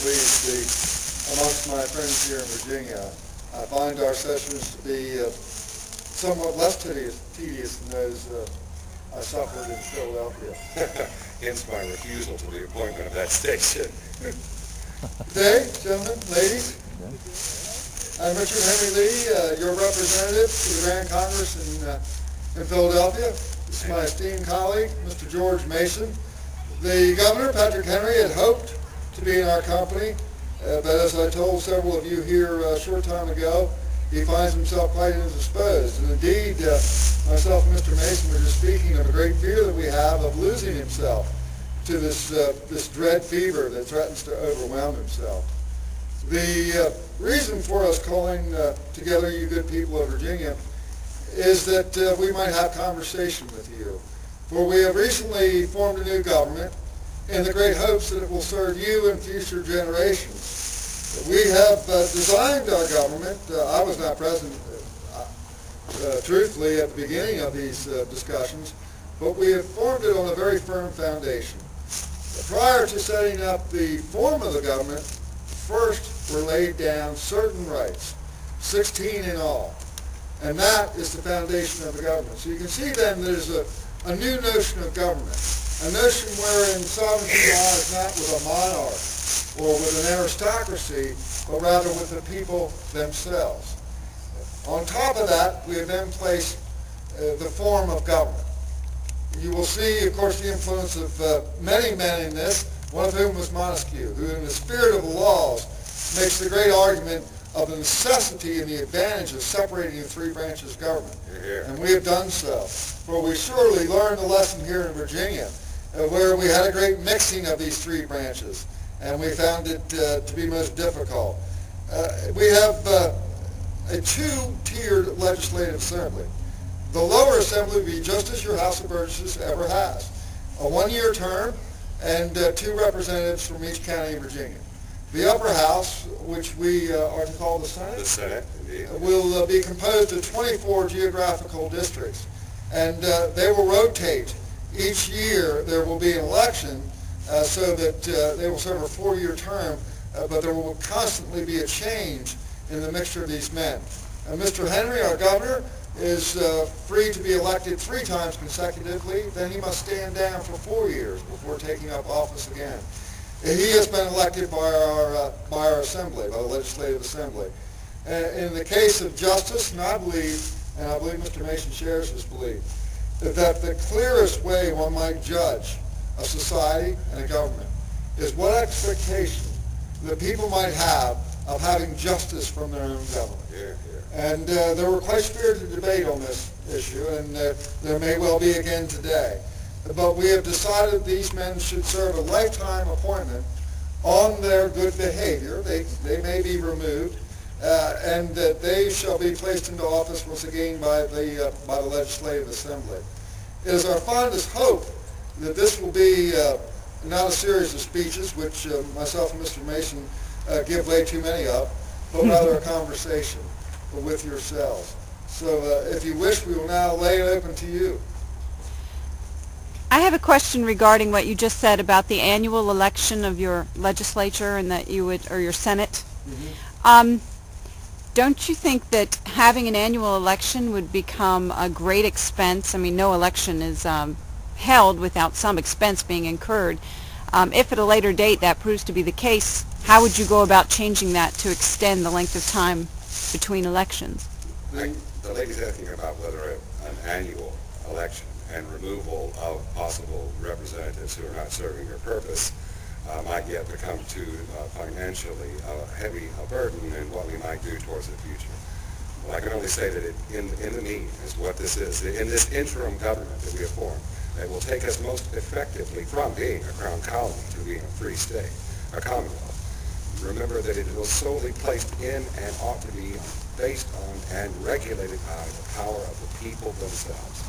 pleased to be amongst my friends here in Virginia. I find our sessions to be somewhat less tedious than those I suffered in Philadelphia. Hence my refusal to the appointment of that station. Today, gentlemen, ladies, I'm Richard Henry Lee, your representative to the Grand Congress in Philadelphia. This is my esteemed colleague, Mr. George Mason. The governor, Patrick Henry, had hoped to be in our company, but as I told several of you here a short time ago, he finds himself quite indisposed. And indeed, myself and Mr. Mason were just speaking of a great fear that we have of losing himself to this dread fever that threatens to overwhelm himself. The reason for us calling together you good people of Virginia is that we might have conversation with you. For we have recently formed a new government in the great hopes that it will serve you and future generations. We have designed our government. I was not present, truthfully, at the beginning of these discussions, but we have formed it on a very firm foundation. Prior to setting up the form of the government, first were laid down certain rights, 16 in all, and that is the foundation of the government. So you can see then there's a new notion of government, a notion wherein sovereignty lies not with a monarch or with an aristocracy, but rather with the people themselves. On top of that, we have then placed the form of government. You will see, of course, the influence of many men in this, one of whom was Montesquieu, who in the spirit of the laws makes the great argument of the necessity and the advantage of separating the three branches of government. And we have done so. For we surely learned the lesson here in Virginia, where we had a great mixing of these three branches, and we found it to be most difficult. We have a two-tiered legislative assembly. The lower assembly will be just as your House of Burgesses ever has, a one-year term and two representatives from each county in Virginia. The upper house, which we are to call the Senate, will be composed of 24 geographical districts, and they will rotate. Each year there will be an election so that they will serve a 4-year term, but there will constantly be a change in the mixture of these men. Mr. Henry, our governor, is free to be elected 3 times consecutively. Then he must stand down for 4 years before taking up office again. He has been elected by our assembly, by the legislative assembly. In the case of justice, and I believe Mr. Mason shares this belief, that the clearest way one might judge a society and a government is what expectation the people might have of having justice from their own government. And there were quite spirited debate on this issue, and there may well be again today. But we have decided these men should serve a lifetime appointment on their good behavior. They may be removed, and that they shall be placed into office once again by the Legislative Assembly. It is our fondest hope that this will be not a series of speeches, which myself and Mr. Mason give way too many of, but rather a conversation with yourselves. So if you wish, we will now lay it open to you. I have a question regarding what you just said about the annual election of your legislature and that you would, or your Senate. Mm-hmm. Don't you think that having an annual election would become a great expense? I mean, no election is held without some expense being incurred. If at a later date that proves to be the case, how would you go about changing that to extend the length of time between elections? The lady's asking about whether an annual election and removal of possible representatives who are not serving her purpose might yet become too financially heavy a burden in what we might do towards the future. Well, I can only say that in the mean is what this is. In this interim government that we have formed, that will take us most effectively from being a crown colony to being a free state, a commonwealth. Remember that it was solely placed in and ought to be based on and regulated by the power of the people themselves.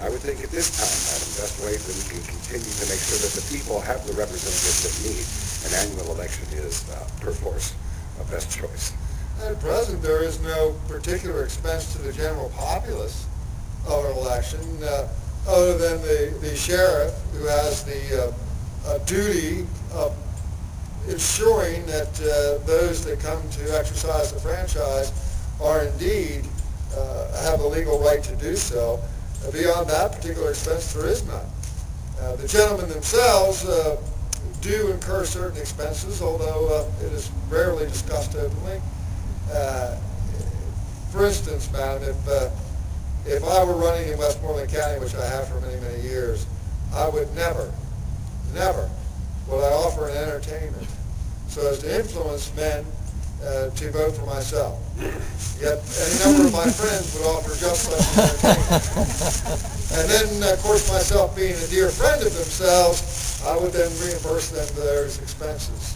I would think at this time, Madam, the best way that we can continue to make sure that the people have the representatives that need an annual election is, perforce, a best choice. At present, there is no particular expense to the general populace of an election, other than the sheriff, who has the duty of ensuring that those that come to exercise the franchise are indeed have a legal right to do so. Beyond that particular expense, there is none. The gentlemen themselves do incur certain expenses, although it is rarely discussed openly. For instance, madam, if I were running in Westmoreland County, which I have for many, many years, I would never would I offer an entertainment so as to influence men to vote for myself. Yet any number of my friends would offer just such an entertainment. And then, of course, myself being a dear friend of themselves, I would then reimburse them those expenses.